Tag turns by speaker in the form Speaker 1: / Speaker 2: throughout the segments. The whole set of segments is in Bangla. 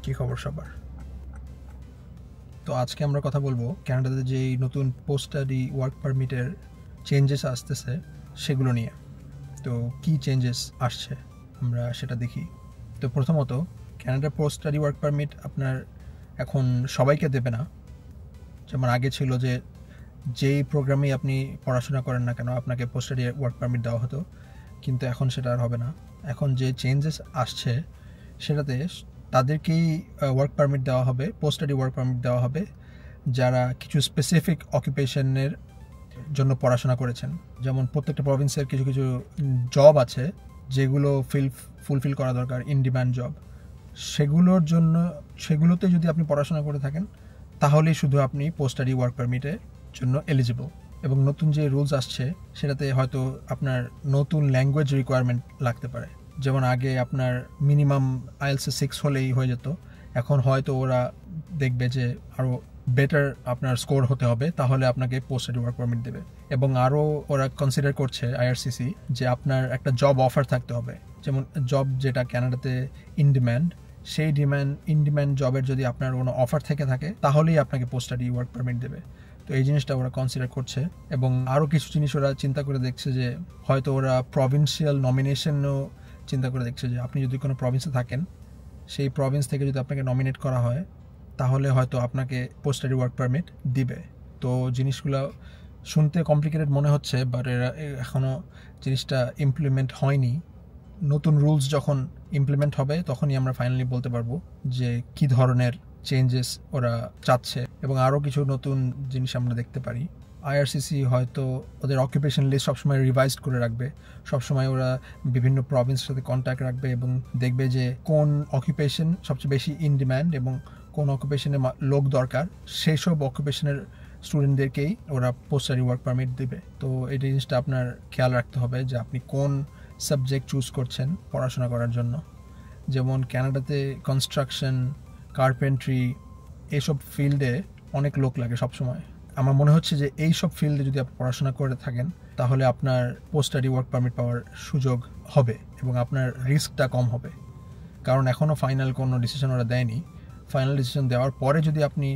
Speaker 1: কি খবর সবার? তো আজকে আমরা কথা বলবো কানাডাতে যেই নতুন পোস্ট স্টাডি ওয়ার্ক পারমিটের চেঞ্জেস আসতেছে সেগুলো নিয়ে। তো কি চেঞ্জেস আসছে আমরা সেটা দেখি। তো প্রথমত, কানাডার পোস্ট স্টাডি ওয়ার্ক পারমিট আপনার এখন সবাইকে দেবে না। যেমন আগে ছিল যে যেই প্রোগ্রামেই আপনি পড়াশোনা করেন না কেন আপনাকে পোস্ট স্টাডি ওয়ার্ক পারমিট দেওয়া হতো, কিন্তু এখন সেটা আর হবে না। এখন যে চেঞ্জেস আসছে সেটাতে তাদেরকেই ওয়ার্ক পারমিট দেওয়া হবে, পোস্ট স্টাডি ওয়ার্ক পারমিট দেওয়া হবে যারা কিছু স্পেসিফিক অকুপেশনের জন্য পড়াশোনা করেছেন। যেমন প্রত্যেকটা প্রভিন্সের কিছু কিছু জব আছে যেগুলো ফুলফিল করা দরকার, ইন ডিম্যান্ড জব। সেগুলোতে যদি আপনি পড়াশোনা করে থাকেন তাহলেই শুধু আপনি পোস্ট স্টাডি ওয়ার্ক পারমিটের জন্য এলিজিবল। এবং নতুন যে রুলস আসছে সেটাতে হয়তো আপনার নতুন ল্যাঙ্গুয়েজ রিকোয়ারমেন্ট লাগতে পারে। যেমন আগে আপনার মিনিমাম আইএলটিএস 6 হলেই হয়ে যেত, এখন হয়তো ওরা দেখবে যে আরও বেটার আপনার স্কোর হতে হবে, তাহলে আপনাকে পোস্ট স্টাডি ওয়ার্ক পারমিট দেবে। এবং আরও ওরা কনসিডার করছে আইআরসিসি যে আপনার একটা জব অফার থাকতে হবে। যেমন জব যেটা কানাডাতে ইন ডিম্যান্ড, সেই ইন ডিম্যান্ড জবের যদি আপনার কোনো অফার থেকে থাকে তাহলেই আপনাকে পোস্ট স্টাডি ওয়ার্ক পারমিট দেবে। তো এই জিনিসটা ওরা কনসিডার করছে। এবং আরও কিছু জিনিস ওরা চিন্তা করে দেখছে যে হয়তো ওরা প্রভিন্সিয়াল নমিনেশনও চিন্তা করে দেখছে যে আপনি যদি কোনো প্রভিন্সে থাকেন, সেই প্রভিন্স থেকে যদি আপনাকে নমিনেট করা হয় তাহলে হয়তো আপনাকে পোস্ট স্টাডি ওয়ার্ক পারমিট দিবে। তো জিনিসগুলো শুনতে কমপ্লিকেটেড মনে হচ্ছে, বাট এরা এখনও জিনিসটা ইমপ্লিমেন্ট হয়নি। নতুন রুলস যখন ইমপ্লিমেন্ট হবে তখনই আমরা ফাইনালি বলতে পারবো যে কি ধরনের চেঞ্জেস ওরা চাচ্ছে। এবং আরও কিছু নতুন জিনিস আমরা দেখতে পারি। আইআরসিসি হয়তো ওদের অকুপেশন লিস্ট সবসময় রিভাইজড করে রাখবে। সবসময় ওরা বিভিন্ন প্রভিন্সের সাথে কন্ট্যাক্ট রাখবে এবং দেখবে যে কোন অকুপেশন সবচেয়ে বেশি ইন ডিম্যান্ড এবং কোন অকুপেশনের লোক দরকার, সেই সব অকুপেশনের স্টুডেন্টদেরকেই ওরা পোস্ট স্টাডি ওয়ার্ক পারমিট দেবে। তো এই জিনিসটা আপনার খেয়াল রাখতে হবে যে আপনি কোন সাবজেক্ট চুজ করছেন পড়াশোনা করার জন্য। যেমন কানাডাতে কনস্ট্রাকশন, কার্পেন্ট্রি, এইসব ফিল্ডে অনেক লোক লাগে সবসময়। আমার মনে হচ্ছে যে এই সব ফিল্ডে যদি আপনি পড়াশোনা করে থাকেন তাহলে আপনার পোস্ট স্টাডি ওয়ার্ক পারমিট পাওয়ার সুযোগ হবে এবং আপনার রিস্কটা কম হবে। কারণ এখনও ফাইনাল কোনো ডিসিশন ওরা দেয়নি। ফাইনাল ডিসিশন দেওয়ার পরে যদি আপনি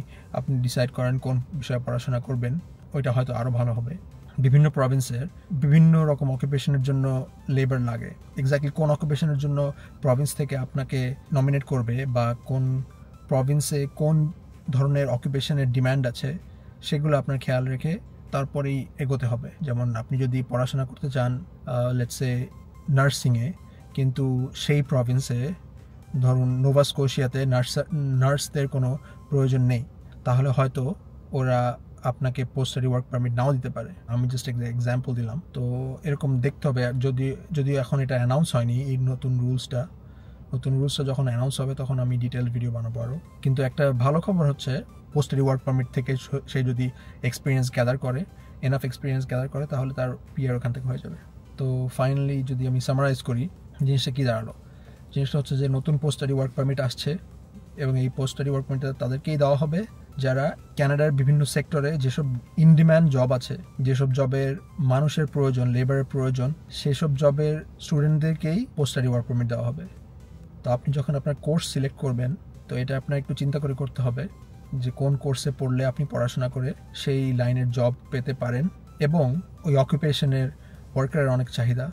Speaker 1: ডিসাইড করেন কোন বিষয়ে পড়াশোনা করবেন, ওইটা হয়তো আরও ভালো হবে। বিভিন্ন প্রভিন্সের বিভিন্ন রকম অকুপেশনের জন্য লেবার লাগে। এক্স্যাক্টলি কোন অকুপেশনের জন্য প্রভিন্স থেকে আপনাকে নমিনেট করবে বা কোন প্রভিন্সে কোন ধরনের অকুপেশনের ডিম্যান্ড আছে সেগুলো আপনার খেয়াল রেখে তারপরেই এগোতে হবে। যেমন আপনি যদি পড়াশোনা করতে চান লেটস সে নার্সিংয়ে, কিন্তু সেই প্রভিন্সে ধরুন নোভা স্কোশিয়াতে নার্সদের কোনো প্রয়োজন নেই, তাহলে হয়তো ওরা আপনাকে পোস্ট স্টাডি ওয়ার্ক পারমিট নাও দিতে পারে। আমি জাস্ট এক্সাম্পল দিলাম। তো এরকম দেখতে হবে। যদিও এখন এটা অ্যানাউন্স হয়নি, এই নতুন রুলসটা যখন অ্যানাউন্স হবে তখন আমি ডিটেল ভিডিও বানাবো আরও। কিন্তু একটা ভালো খবর হচ্ছে পোস্ট স্টাডি ওয়ার্ক পারমিট থেকে সে যদি এনাফ এক্সপিরিয়েন্স গ্যাদার করে তাহলে তার পিআর ওখান থেকে হয়ে যাবে। তো ফাইনালি যদি আমি সামারাইজ করি, জিনিসটা কী দাঁড়ালো? জিনিসটা হচ্ছে যে নতুন পোস্ট স্টাডি ওয়ার্ক পারমিট আসছে এবং এই পোস্ট স্টাডি ওয়ার্ক পারমিটটা তাদেরকেই দেওয়া হবে যারা কানাডার বিভিন্ন সেক্টরে যেসব ইন ডিম্যান্ড জব আছে, যেসব জবের মানুষের প্রয়োজন, লেবারের প্রয়োজন, সেসব জবের স্টুডেন্টদেরকেই পোস্ট স্টাডি ওয়ার্ক পারমিট দেওয়া হবে। তো আপনি যখন আপনার কোর্স সিলেক্ট করবেন তো এটা আপনার একটু চিন্তা করে করতে হবে যে কোন কোর্সে পড়লে আপনি পড়াশোনা করে সেই লাইনের জব পেতে পারেন এবং ওই অকুপেশনের ওয়ার্কারের অনেক চাহিদা।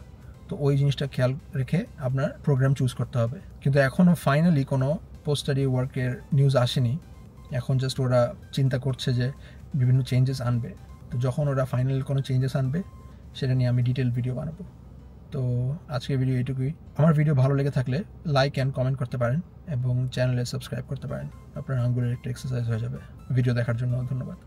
Speaker 1: তো ওই জিনিসটা খেয়াল রেখে আপনার প্রোগ্রাম চুজ করতে হবে। কিন্তু এখনও ফাইনালি কোনো পোস্ট স্টাডি ওয়ার্কের নিউজ আসেনি। এখন জাস্ট ওরা চিন্তা করছে যে বিভিন্ন চেঞ্জেস আনবে। তো যখন ওরা ফাইনাল কোনো চেঞ্জেস আনবে সেটা নিয়ে আমি ডিটেল ভিডিও বানাবো। তো আজকের ভিডিও এইটুকুই। আমার ভিডিও ভালো লেগে থাকলে লাইক অ্যান্ড কমেন্ট করতে পারেন এবং চ্যানেলে সাবস্ক্রাইব করতে পারেন। আপনার আঙ্গুলের একটা এক্সারসাইজ হয়ে যাবে। ভিডিও দেখার জন্য ধন্যবাদ।